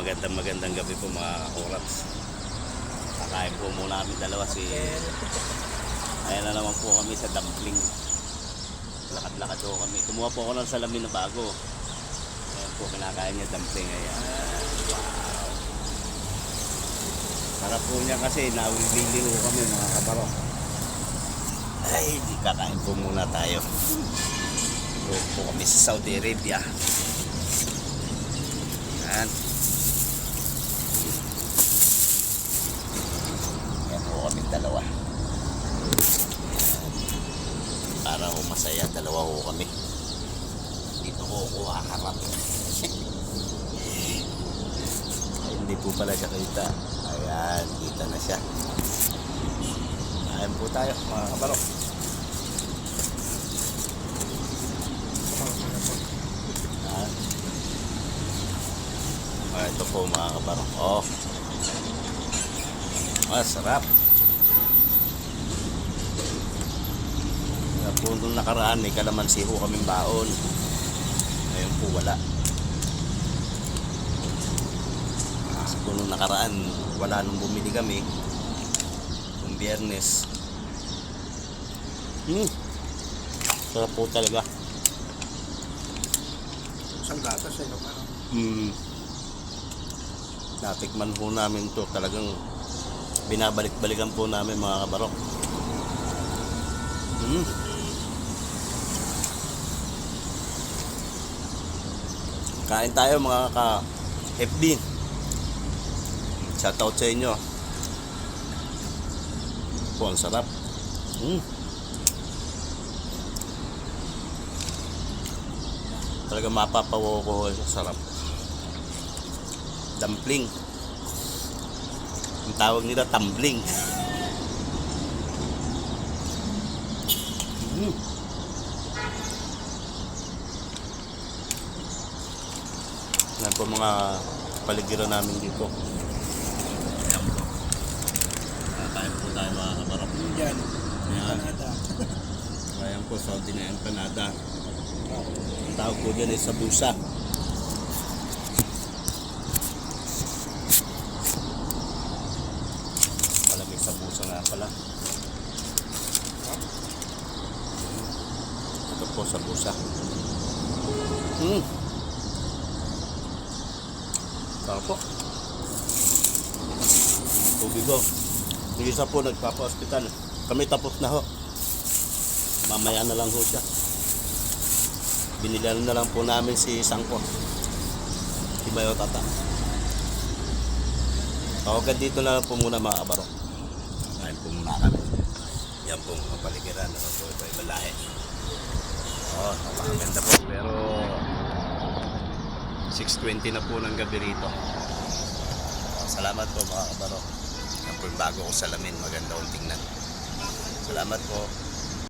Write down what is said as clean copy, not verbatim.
magandang gabi po mga kakurats. Kakain po muna kami dalawa ayan na naman po kami sa dumpling. Lakad-lakad po kami. Kumuha po ako ng salamin na bago. Ayan po, kinakain niya dumpling. Ayan. Wow. Sarap po niya kasi nawili po kami mga kabaro. Ay, di kakain po muna tayo. Ito po kami sa Saudi Arabia. Ayan. Ayan po kami dalawa. Para ho masaya, dalawa ho kami. Dito ko haharap. Ay, hindi po pala siya kita. Ayan, kita na siya. Ayan po tayo mga kabaro. Ito po mga kabaro. Oh, sarap. Po nung nakaraan may kalamansi ho kaming baon. Ngayon po wala. Po nung nakaraan wala nung bumili kami nung Biyernes. Sarap po talaga. Isang gatas eh, no? Natikman po namin to, talagang binabalik-balikan po namin mga kabarok. Kain tayo mga ka-FB. Shoutout sa inyo. Po, ang sarap. Talaga mapapawaw ko sa sarap. Dumpling. Ang tawag nila tumbling. Yan po mga paligiran namin dito. Ayan po. Kakain po tayo mga kabarok. Yan. Ayan. Panada. Ayan po, Saudi na empanada. Ang tawag po dyan ay sabusa. Malamig sabusa nga pala. Ito po sabusa. Sarap po. Tubig ko. Yung isa po nagpapa-hospital. Kami tapos na ho. Mamaya na lang ho siya. Binilan na lang po namin si Sangko. Si Bayo Tata. Hanggang dito na lang po muna mga kabaro. Kain po muna kami. Yan po mga paligiran. Ano po ito ay balahe. Napakaganda po. Pero 6:20 na po ng gabi rito. Salamat po mga kabaro. Yan po yung bago ko salamin. Maganda kong tingnan. Salamat po.